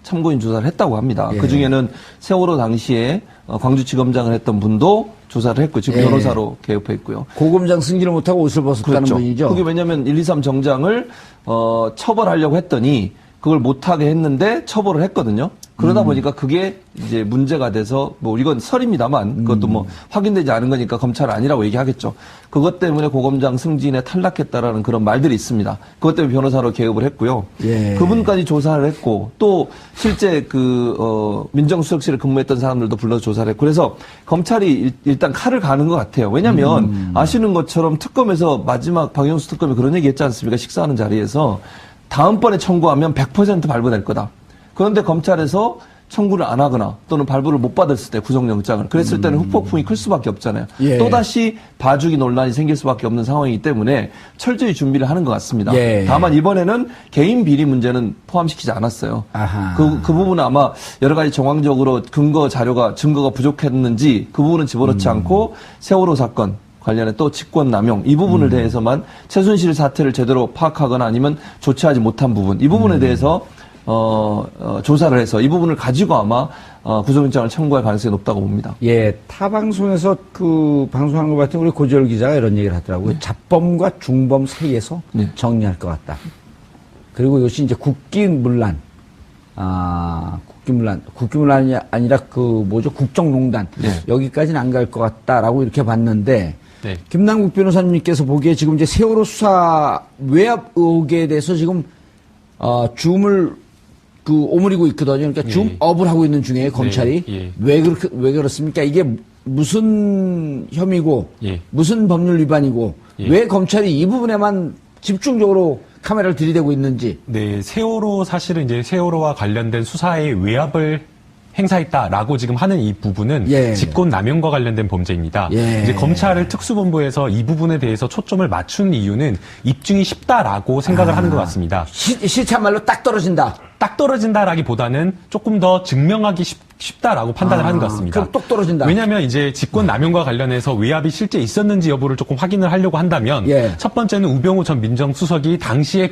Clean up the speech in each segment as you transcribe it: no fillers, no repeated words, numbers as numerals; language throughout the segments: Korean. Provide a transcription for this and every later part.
참고인 조사를 했다고 합니다. 예. 그중에는 세월호 당시에 광주지검장을 했던 분도 조사를 했고 지금 예. 변호사로 개업해 있고요. 고검장 승진을 못하고 옷을 벗었다는 그렇죠. 분이죠. 그게 왜냐하면 123 정장을 처벌하려고 했더니 그걸 못하게 했는데 처벌을 했거든요. 그러다 보니까 그게 이제 문제가 돼서 뭐 이건 설입니다만 그것도 뭐 확인되지 않은 거니까 검찰 아니라고 얘기하겠죠. 그것 때문에 고검장 승진에 탈락했다라는 그런 말들이 있습니다. 그것 때문에 변호사로 개업을 했고요. 예. 그분까지 조사를 했고 또 실제 민정수석실에 근무했던 사람들도 불러서 조사를 했고 그래서 검찰이 일단 칼을 가는 것 같아요. 왜냐하면 아시는 것처럼 특검에서 마지막 박영수 특검이 그런 얘기 했지 않습니까? 식사하는 자리에서 다음번에 청구하면 100% 발부될 거다. 그런데 검찰에서 청구를 안 하거나 또는 발부를 못 받았을 때 구속영장을 그랬을 때는 후폭풍이 클 수밖에 없잖아요. 예. 또다시 봐주기 논란이 생길 수밖에 없는 상황이기 때문에 철저히 준비를 하는 것 같습니다. 예. 다만 이번에는 개인 비리 문제는 포함시키지 않았어요. 아하. 그 부분은 아마 여러 가지 정황적으로 증거가 부족했는지 그 부분은 집어넣지 않고 세월호 사건 관련해 또 직권남용 이 부분을 대해서만 최순실 사태를 제대로 파악하거나 아니면 조치하지 못한 부분 이 부분에 대해서 조사를 해서 이 부분을 가지고 아마 구속영장을 청구할 가능성이 높다고 봅니다. 예, 타 방송에서 그 방송하는 것 같은 우리 고재열 기자가 이런 얘기를 하더라고요. 네. 잡범과 중범 사이에서 네. 정리할 것 같다. 그리고 이것이 이제 국기문란이 아니라 국정농단 네. 여기까지는 안 갈 것 같다라고 이렇게 봤는데. 네. 김남국 변호사님께서 보기에 지금 이제 세월호 수사 외압 의혹에 대해서 지금 줌을 오므리고 있거든요. 그러니까 줌업을 하고 있는 중에 검찰이 예. 왜 그렇습니까? 이게 무슨 혐의고 예. 무슨 법률 위반이고 예. 왜 검찰이 이 부분에만 집중적으로 카메라를 들이대고 있는지. 네, 사실은 이제 세월호와 관련된 수사의 외압을 행사했다라고 지금 하는 이 부분은 예. 직권남용과 관련된 범죄입니다. 예. 이제 검찰을 특수본부에서 이 부분에 대해서 초점을 맞춘 이유는 입증이 쉽다라고 생각을 하는 것 같습니다. 실체말로 딱 떨어진다. 딱 떨어진다라기보다는 조금 더 증명하기 쉽다라고 판단을 하는 것 같습니다. 그럼 똑 떨어진다. 왜냐하면 이제 직권남용과 관련해서 외압이 실제 있었는지 여부를 조금 확인을 하려고 한다면 예. 첫 번째는 우병우 전 민정수석이 당시에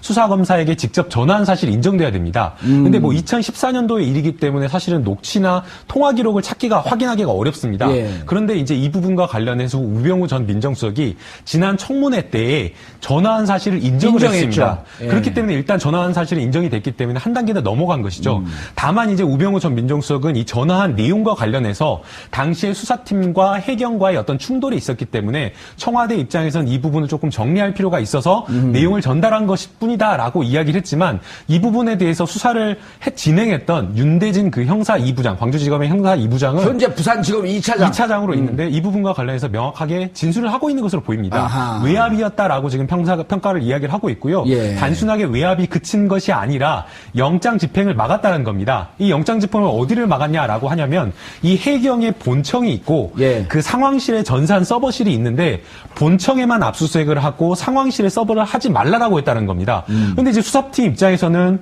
수사검사에게 직접 전화한 사실이 인정돼야 됩니다. 근데 뭐 2014년도의 일이기 때문에 사실은 녹취나 통화 기록을 확인하기가 어렵습니다. 예. 그런데 이제 이 부분과 관련해서 우병우 전 민정수석이 지난 청문회 때에 전화한 사실을 인정했습니다. 인정했죠. 예. 그렇기 때문에 일단 전화한 사실이 인정이 됐기 때문에 한 단계 더 넘어간 것이죠. 다만 이제 우병우 전 민정수석은 이 전화한 내용과 관련해서 당시에 수사팀과 해경과의 어떤 충돌이 있었기 때문에 청와대 입장에서는 이 부분을 조금 정리할 필요가 있어서 내용을 전달한 것일 뿐이다라고 이야기를 했지만 이 부분에 대해서 수사를 진행했던 윤대진 그 형사 2부장, 광주지검의 형사 2부장은 현재 부산지검 2차장으로 있는데 이 부분과 관련해서 명확하게 진술을 하고 있는 것으로 보입니다. 아하. 외압이었다라고 지금 평가를 이야기를 하고 있고요. 예. 단순하게 외압이 그친 것이 아니라 영장 집행을 막았다는 겁니다. 이 영장 집행을 어디를 막았냐라고 하냐면 이 해경의 본청이 있고 예. 그 상황실에 전산 서버실이 있는데 본청에만 압수수색을 하고 상황실에 서버를 하지 말라라고 했다는 겁니다. 그런데 이제 수사팀 입장에서는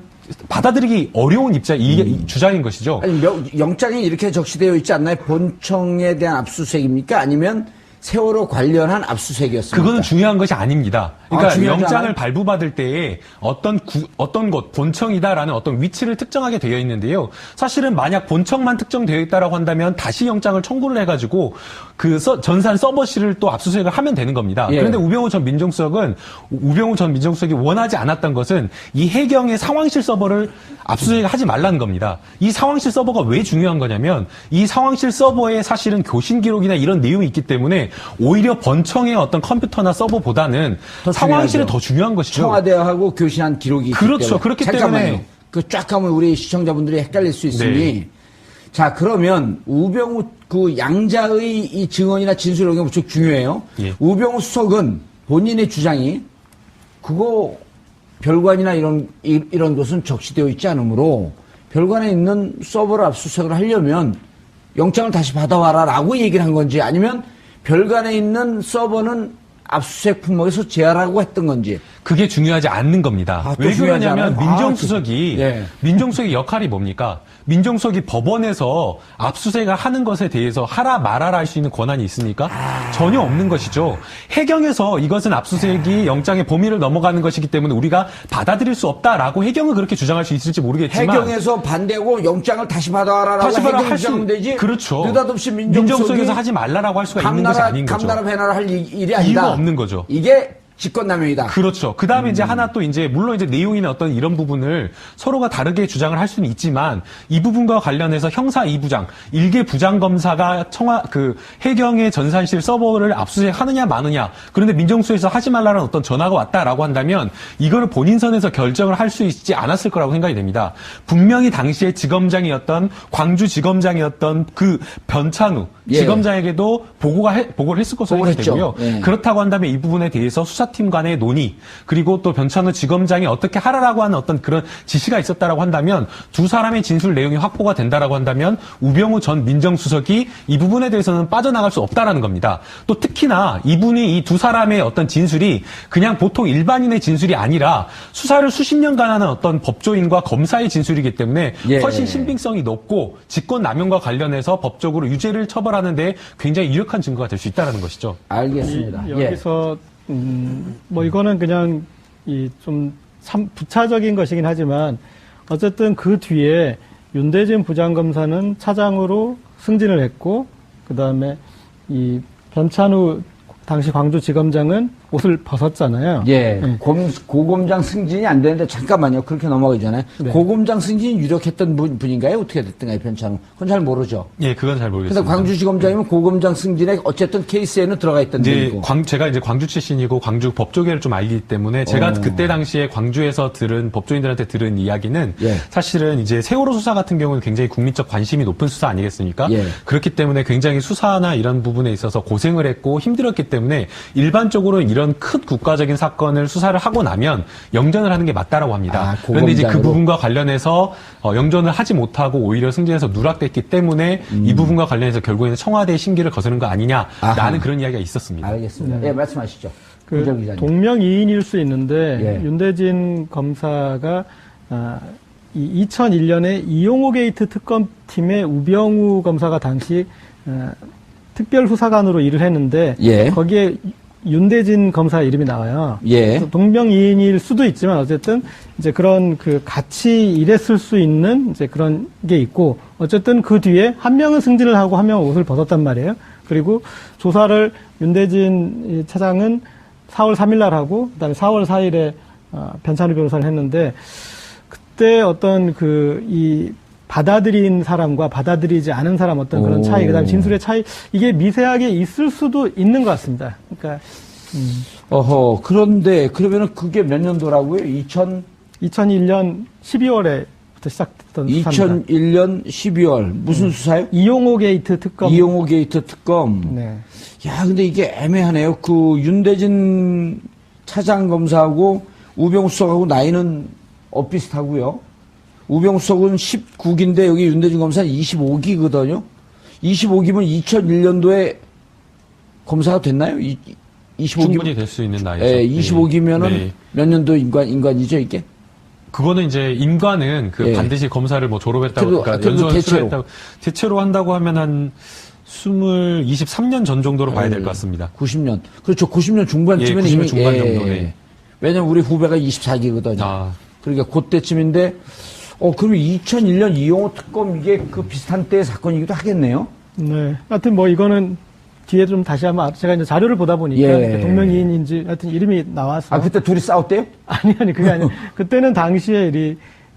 받아들이기 어려운 주장인 것이죠. 아니, 영장이 이렇게 적시되어 있지 않나요? 본청에 대한 압수수색입니까? 아니면 세월호 관련한 압수수색이었습니까? 그거는 중요한 것이 아닙니다. 그러니까 영장을 않아요? 발부받을 때에 어떤 곳, 본청이다라는 어떤 위치를 특정하게 되어 있는데요. 사실은 만약 본청만 특정되어 있다라고 한다면 다시 영장을 청구를 해가지고 그 전산 서버실을 또 압수수색을 하면 되는 겁니다. 예. 그런데 우병우 전 민정수석이 원하지 않았던 것은 이 해경의 상황실 서버를 압수수색을 하지 말라는 겁니다. 이 상황실 서버가 왜 중요한 거냐면 이 상황실 서버에 사실은 교신 기록이나 이런 내용이 있기 때문에 오히려 본청의 어떤 컴퓨터나 서버보다는 상황실이 더 중요한 것이죠. 청와대하고 교신한 기록이 있기 그렇죠. 때문에. 그렇기 잠깐만요. 때문에 그 쫙 가면 우리 시청자분들이 헷갈릴 수 있으니 네. 자 그러면 우병우 그 양자의 이 증언이나 진술 이런 게 무척 중요해요. 예. 우병우 수석은 본인의 주장이 그거 별관이나 이런 것은 적시되어 있지 않으므로 별관에 있는 서버를 압수수색을 하려면 영장을 다시 받아와라라고 얘기를 한 건지 아니면 별관에 있는 서버는 압수수색 품목에서 제하라고 했던 건지. 그게 중요하지 않는 겁니다. 아, 또 왜 중요하지 그러냐면 않아요? 민정수석이 예. 민정수석의 역할이 뭡니까? 민정수석이 법원에서 압수수색을 하는 것에 대해서 하라 말아라 할 수 있는 권한이 있습니까? 전혀 없는 것이죠. 해경에서 이것은 압수수색이 영장의 범위를 넘어가는 것이기 때문에 우리가 받아들일 수 없다라고 해경은 그렇게 주장할 수 있을지 모르겠지만 해경에서 반대고 영장을 다시 받아와라라고 다시 말하면 해경 주장하면 되지. 그렇죠. 느닷없이 민정수석에서 하지 말라라고 할 수가 있는 것이 아닌 거죠. 감나라 배나라 할 일이 아니다. 이유가 없는 거죠. 이게 직권남용이다. 그렇죠. 그 다음에 이제 하나 또 이제, 물론 이제 내용이나 어떤 이런 부분을 서로가 다르게 주장을 할 수는 있지만, 이 부분과 관련해서 형사 2부장, 일개 부장검사가 해경의 전산실 서버를 압수수색 하느냐 마느냐, 그런데 민정수석에서 하지 말라는 어떤 전화가 왔다라고 한다면, 이거를 본인 선에서 결정을 할 수 있지 않았을 거라고 생각이 됩니다. 분명히 당시에 지검장이었던, 광주지검장이었던 그 변찬우 예. 지검장에게도 보고를 했을 것으로 보고를 생각이 되고요. 했죠. 예. 그렇다고 한다면 이 부분에 대해서 수사팀 간의 논의, 그리고 또 변찬우 지검장이 어떻게 하라라고 하는 어떤 그런 지시가 있었다라고 한다면, 두 사람의 진술 내용이 확보가 된다라고 한다면 우병우 전 민정수석이 이 부분에 대해서는 빠져나갈 수 없다라는 겁니다. 또 특히나 이분이 이 두 사람의 어떤 진술이 그냥 보통 일반인의 진술이 아니라 수사를 수십 년간 하는 어떤 법조인과 검사의 진술이기 때문에 예. 훨씬 신빙성이 높고 직권남용과 관련해서 법적으로 유죄를 처벌하는 데 굉장히 유력한 증거가 될 수 있다는 것이죠. 알겠습니다. 예. 여기서 뭐 이거는 그냥 좀 참 부차적인 것이긴 하지만 어쨌든 그 뒤에 윤대진 부장검사는 차장으로 승진을 했고 그다음에 이 변찬우 당시 광주지검장은 옷을 벗었잖아요. 예. 네. 고검장 승진이 안 되는데 잠깐만요. 그렇게 넘어가기 전에 네. 고검장 승진이 유력했던 분인가요? 어떻게 됐던가요, 변찬우? 그건 잘 모르죠. 예, 그건 잘 근데 모르겠습니다. 광주지검장이면 고검장 승진에 어쨌든 케이스에는 들어가 있던 이제 분이고. 제가 이제 광주 출신이고 광주 법조계를 좀 알기 때문에 제가 그때 당시에 광주에서 들은 법조인들한테 들은 이야기는 예. 사실은 이제 세월호 수사 같은 경우는 굉장히 국민적 관심이 높은 수사 아니겠습니까? 예. 그렇기 때문에 굉장히 수사나 이런 부분에 있어서 고생을 했고 힘들었기 때문에 일반적으로 이런 큰 국가적인 사건을 수사를 하고 나면 영전을 하는 게 맞다라고 합니다. 아, 그런데 이제 그 고검장으로? 부분과 관련해서 영전을 하지 못하고 오히려 승진해서 누락됐기 때문에 이 부분과 관련해서 결국에는 청와대의 심기를 거스른 거 아니냐라는 아하. 그런 이야기가 있었습니다. 알겠습니다. 예, 말씀하시죠. 그 이정 기자님. 동명이인일 수 있는데 예. 윤대진 검사가 이 2001년에 이용호 게이트 특검팀의 우병우 검사가 당시 특별수사관으로 일을 했는데 예. 거기에 윤대진 검사 이름이 나와요. 예. 그래서 동명이인일 수도 있지만 어쨌든 이제 그런 그 같이 일했을 수 있는 이제 그런 게 있고 어쨌든 그 뒤에 한 명은 승진을 하고 한 명은 옷을 벗었단 말이에요. 그리고 조사를 윤대진 차장은 4월 3일 날 하고 그다음에 4월 4일에 변찬우 변호사를 했는데 그때 어떤 이 받아들인 사람과 받아들이지 않은 사람 어떤 그런 차이, 그다음에 진술의 차이 이게 미세하게 있을 수도 있는 것 같습니다. 그러니까 어허. 그런데 그러면은 그게 몇 년도라고요? 2001년 12월에부터 시작됐던 수사입니다. 2001년 12월 무슨 수사요? 이용호 게이트 특검. 이용호 게이트 특검. 네. 야, 근데 이게 애매하네요. 그 윤대진 차장 검사하고 우병우 수석하고 나이는 엇비슷하고요. 우병우 수석은 19기인데 여기 윤대진 검사는 25기거든요. 25기면 2001년도에 검사가 됐나요? 25기. 충분히 될 수 있는 나이죠. 예, 25기면은 네. 몇 년도 인간이죠, 이게? 그거는 이제 인과는 예. 반드시 검사를 뭐 졸업했다고 그래도 그러니까 대체로. 연수원 수료했다고 대체로 한다고 하면 한 23년 전 정도로 봐야 될 것 같습니다. 90년. 그렇죠. 90년 중반쯤에는 예, 90년 이미 중반 정도, 네. 왜냐면 우리 후배가 24기거든요. 아. 그러니까 그때쯤인데 그러면 2001년 이용호 특검 이게 그 비슷한 때의 사건이기도 하겠네요. 네. 하여튼 뭐 이거는 뒤에 좀 다시 한번 제가 이제 자료를 보다 보니까 예. 동명이인인지 하여튼 이름이 나왔어요. 그때 둘이 싸웠대요? 아니 그게 아니에요. 그때는 당시에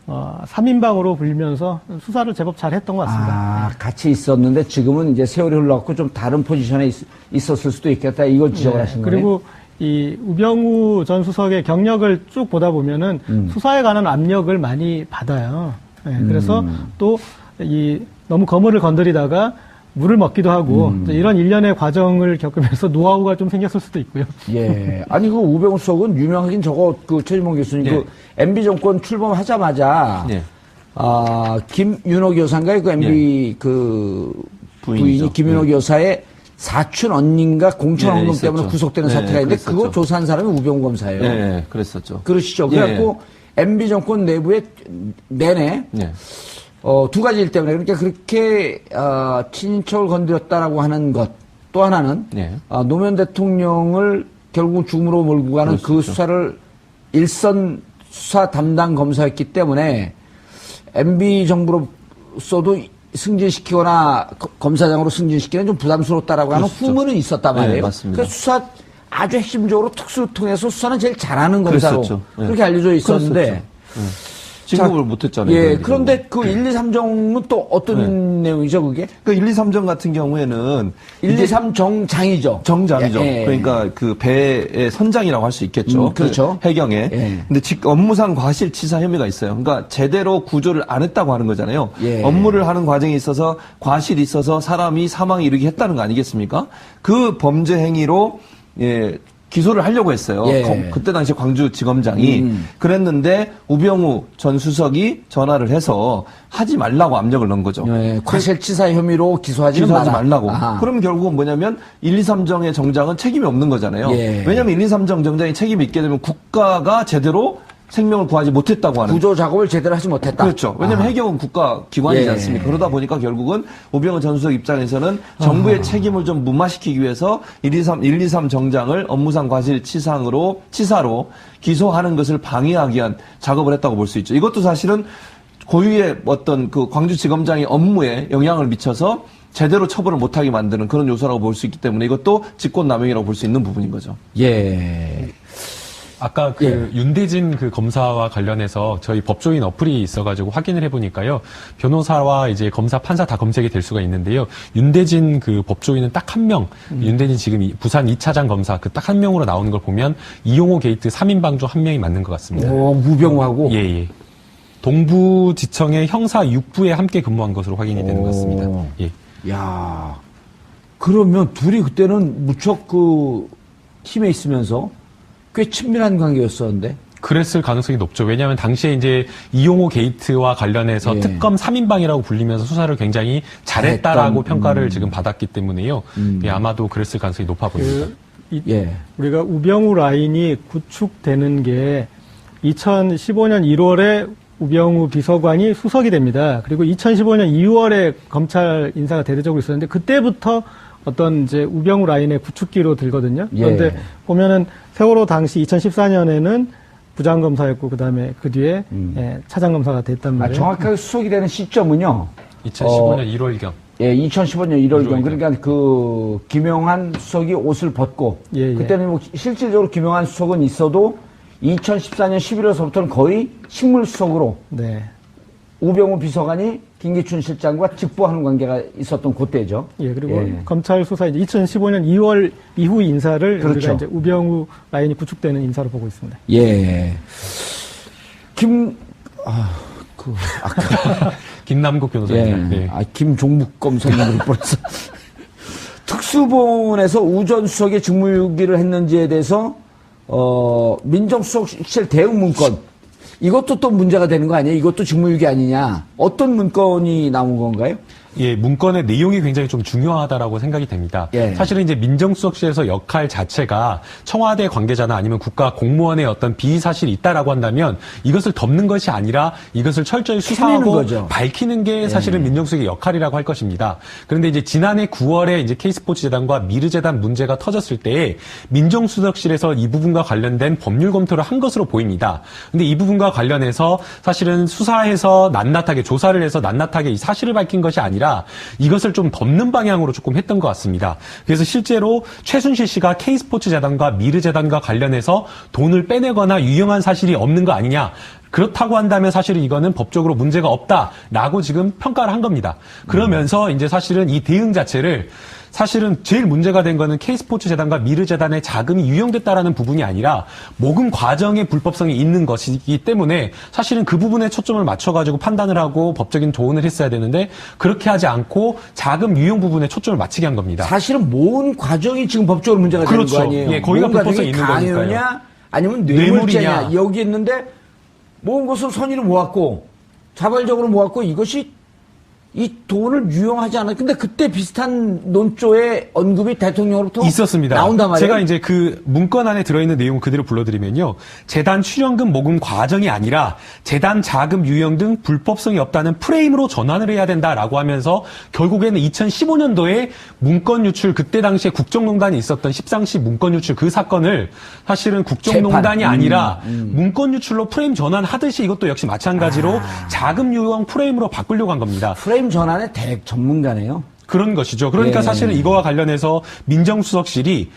3인방으로 불리면서 수사를 제법 잘 했던 것 같습니다. 같이 있었는데 지금은 이제 세월이 흘러갖고 좀 다른 포지션에 있었을 수도 있겠다. 이걸 지적을 하신 거예요. 그리고 이 우병우 전 수석의 경력을 쭉 보다 보면은 수사에 관한 압력을 많이 받아요. 네, 그래서 또 너무 거물을 건드리다가 물을 먹기도 하고 이런 일련의 과정을 겪으면서 노하우가 좀 생겼을 수도 있고요. 예. 아니, 그 우병우 수석은 유명하긴 최진봉 교수님, 예. 그 MB 정권 출범하자마자, 예. 김윤옥 여사인가요? 그 MB 그 부인이 부인이죠. 김윤옥 여사의 사촌 언니인가 공천 네, 언동 있었죠. 때문에 구속되는 네, 사태가 있는데 그랬었죠. 그거 조사한 사람이 우병우 검사예요. 네, 그랬었죠. 그러시죠. 예. 그래갖고 MB 정권 내부에 내내 네. 두 가지 일 때문에 그러니까 그렇게 친인척을 건드렸다라고 하는 것 또 하나는 네. 노무현 대통령을 결국 죽음으로 몰고 가는 그럴 수 그 있죠. 수사를 일선 수사 담당 검사였기 때문에 MB 정부로서도 승진시키거나 검사장으로 승진시키는 좀 부담스럽다라고 하는 그렇죠. 후문은 있었단 말이에요. 네, 맞습니다. 그래서 수사 아주 핵심적으로 특수를 통해서 수사는 제일 잘하는 검사로 그랬었죠. 네. 그렇게 알려져 있었는데 진급을 못했잖아요. 예, 그러니까. 그런데 그 1, 2, 3정은 또 어떤 내용이죠, 그게? 그 1, 2, 3정 같은 경우에는 1, 2, 3 정장이죠. 정장이죠. 예, 예. 그러니까 그 배의 선장이라고 할 수 있겠죠. 그렇죠. 그 해경에. 예. 근데 업무상 과실치사 혐의가 있어요. 그러니까 제대로 구조를 안 했다고 하는 거잖아요. 예. 업무를 하는 과정에 있어서 과실이 있어서 사람이 사망에 이르게 했다는 거 아니겠습니까? 그 범죄 행위로 기소를 하려고 했어요. 예. 그때 당시 광주지검장이 그랬는데 우병우 전 수석이 전화를 해서 하지 말라고 압력을 넣은 거죠. 예, 과실치사 혐의로 기소하지는 기소하지 마라. 말라고. 아하. 그러면 결국은 뭐냐면 1, 2, 3정의 정장은 책임이 없는 거잖아요. 예. 왜냐하면 1, 2, 3정 정장이 책임이 있게 되면 국가가 제대로 생명을 구하지 못했다고 하는. 구조 작업을 제대로 하지 못했다. 그렇죠. 왜냐하면 아하. 해경은 국가 기관이지 예. 않습니까? 그러다 보니까 결국은 우병우 전 수석 입장에서는 정부의 책임을 좀 무마시키기 위해서 1, 2, 3 정장을 업무상 과실치사로 기소하는 것을 방해하기 위한 작업을 했다고 볼 수 있죠. 이것도 사실은 고유의 어떤 그 광주지검장의 업무에 영향을 미쳐서 제대로 처벌을 못하게 만드는 그런 요소라고 볼 수 있기 때문에 이것도 직권남용이라고 볼 수 있는 부분인 거죠. 예. 아까 그 윤대진 그 검사와 관련해서 저희 법조인 어플이 있어가지고 확인을 해보니까요. 변호사와 이제 검사, 판사 다 검색이 될 수가 있는데요. 윤대진 그 법조인은 딱 한 명, 윤대진 지금 부산 2차장 검사 그 딱 한 명으로 나오는 걸 보면 이용호 게이트 3인방 중 한 명이 맞는 것 같습니다. 오, 무병우하고. 예, 예. 동부지청의 형사 6부에 함께 근무한 것으로 확인이 되는 것 같습니다. 예. 야, 그러면 둘이 그때는 무척 그 팀에 있으면서 꽤 친밀한 관계였었는데. 그랬을 가능성이 높죠. 왜냐하면 당시에 이제 이용호 게이트와 관련해서 예. 특검 3인방이라고 불리면서 수사를 굉장히 잘했다라고 평가를 지금 받았기 때문에요. 예, 아마도 그랬을 가능성이 높아 보입니다. 예. 우리가 우병우 라인이 구축되는 게 2015년 1월에 우병우 비서관이 수석이 됩니다. 그리고 2015년 2월에 검찰 인사가 대대적으로 있었는데 그때부터 어떤 이제 우병우 라인의 구축기로 들거든요. 그런데 예. 보면은 세월호 당시 2014년에는 부장검사였고 그다음에 그 뒤에 차장검사가 됐단 아, 말이에요. 정확하게 수속이 되는 시점은요. 2015년 1월경. 예, 2015년 1월경. 1월경. 그러니까 그 김영한 수석이 옷을 벗고 예, 예. 그때는 뭐 실질적으로 김영한 수석은 있어도 2014년 11월서부터는 거의 식물수석으로 네. 우병우 비서관이 김기춘 실장과 직보하는 관계가 있었던 그때죠. 예, 그리고 예. 검찰 수사 이제 2015년 2월 이후 인사를 그렇죠. 우리가 이제 우병우 라인이 구축되는 인사로 보고 있습니다. 예. 김남국 변호사님. 예. 네. 김종묵 검사님으로 벌써. 특수본에서 우전수석의 직무유기를 했는지에 대해서, 민정수석실 대응 문건. 이것도 또 문제가 되는 거 아니에요? 이것도 직무유기 아니냐? 어떤 문건이 나온 건가요? 예, 문건의 내용이 굉장히 좀 중요하다라고 생각이 됩니다. 예. 사실은 이제 민정수석실에서 역할 자체가 청와대 관계자나 아니면 국가 공무원의 어떤 비위 사실이 있다라고 한다면 이것을 덮는 것이 아니라 이것을 철저히 수사하고 거죠. 밝히는 게 사실은 민정수석의 역할이라고 할 것입니다. 그런데 이제 지난해 9월에 이제 K스포츠재단과 미르재단 문제가 터졌을 때에 민정수석실에서 이 부분과 관련된 법률 검토를 한 것으로 보입니다. 근데 이 부분과 관련해서 사실은 수사해서 낱낱하게 조사를 해서 낱낱하게 이 사실을 밝힌 것이 아니라 이것을 좀 덮는 방향으로 조금 했던 것 같습니다. 그래서 실제로 최순실 씨가 K스포츠재단과 미르재단과 관련해서 돈을 빼내거나 유용한 사실이 없는 거 아니냐. 그렇다고 한다면 사실은 이거는 법적으로 문제가 없다라고 지금 평가를 한 겁니다. 그러면서 이제 사실은 이 대응 자체를 사실은 제일 문제가 된 거는 K스포츠재단과 미르재단의 자금이 유용됐다라는 부분이 아니라 모금 과정의 불법성이 있는 것이기 때문에 사실은 그 부분에 초점을 맞춰가지고 판단을 하고 법적인 조언을 했어야 되는데 그렇게 하지 않고 자금 유용 부분에 초점을 맞추게 한 겁니다. 사실은 모은 과정이 지금 법적으로 문제가 그렇죠. 되는 거 아니에요? 예, 거기가 모은 불법성이 과정이 있는 거니까요. 강요냐 아니면 뇌물이냐. 뇌물죄냐 여기 있는데 모은 것을 선의로 모았고 자발적으로 모았고 이것이 이 돈을 유용하지 않아. 근데 그때 비슷한 논조의 언급이 대통령으로부터 있었습니다. 나온단 말이에요. 제가 이제 그 문건 안에 들어있는 내용을 그대로 불러드리면요. 재단 출연금 모금 과정이 아니라 재단 자금 유용 등 불법성이 없다는 프레임으로 전환을 해야 된다라고 하면서 결국에는 2015년도에 문건 유출, 그때 당시에 국정농단이 있었던 십상시 문건 유출 그 사건을 사실은 국정농단이 아니라 문건 유출로 프레임 전환하듯이 이것도 역시 마찬가지로 자금 유용 프레임으로 바꾸려고 한 겁니다. 프레임 전환의 대학 전문가네요. 그런 것이죠. 그러니까 예. 사실은 이거와 관련해서 민정수석실이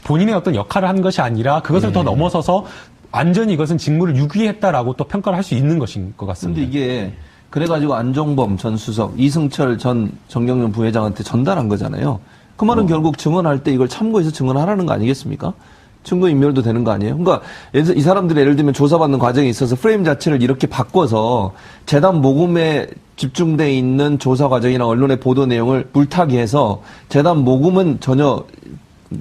본인의 어떤 역할을 한 것이 아니라 그것을 더 넘어서서 완전히 이것은 직무를 유기했다라고 또 평가를 할 수 있는 것인 것 같습니다. 근데 이게 그래가지고 안종범 전 수석, 이승철 전 정경련 부회장한테 전달한 거잖아요. 그 말은 결국 증언할 때 이걸 참고해서 증언하라는 거 아니겠습니까? 증거 인멸도 되는 거 아니에요? 그러니까 이 사람들이 예를 들면 조사받는 과정에 있어서 프레임 자체를 이렇게 바꿔서 재단 모금에 집중돼 있는 조사 과정이나 언론의 보도 내용을 물타기 해서 재단 모금은 전혀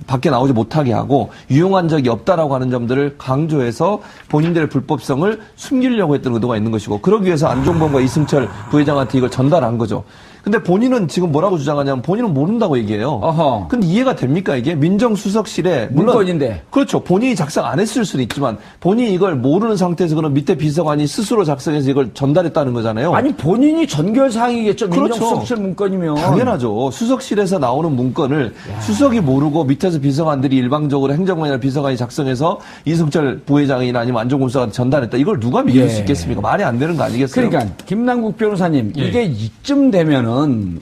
밖에 나오지 못하게 하고 유용한 적이 없다라고 하는 점들을 강조해서 본인들의 불법성을 숨기려고 했던 의도가 있는 것이고, 그러기 위해서 안종범과 이승철 부회장한테 이걸 전달한 거죠. 근데 본인은 지금 뭐라고 주장하냐면 본인은 모른다고 얘기해요. 어허. 근데 이해가 됩니까 이게? 민정수석실에 물론 문건인데. 그렇죠. 본인이 작성 안 했을 수는 있지만 본인이 이걸 모르는 상태에서 그런 밑에 비서관이 스스로 작성해서 이걸 전달했다는 거잖아요. 아니 본인이 전결 사항이겠죠. 그렇죠. 민정수석실 문건이면. 당연하죠. 수석실에서 나오는 문건을 수석이 모르고 밑에서 비서관들이 일방적으로 행정관이나 비서관이 작성해서 이승철 부회장이나 아니면 안종범 수석한테 전달했다. 이걸 누가 믿을 예. 수 있겠습니까? 말이 안 되는 거 아니겠어요? 그러니까 김남국 변호사님, 예. 이게 이쯤 되면은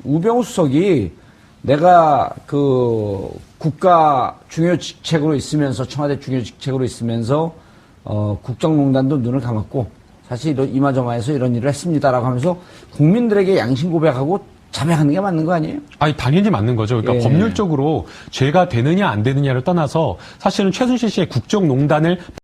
우병우 수석이 내가 그 국가 중요 직책으로 있으면서, 청와대 중요 직책으로 있으면서 국정농단도 눈을 감았고 사실 이마저마해서 이런 일을 했습니다라고 하면서 국민들에게 양심 고백하고 자백하는 게 맞는 거 아니에요? 아니, 당연히 맞는 거죠. 그러니까 예. 법률적으로 죄가 되느냐 안 되느냐를 떠나서 사실은 최순실 씨의 국정농단을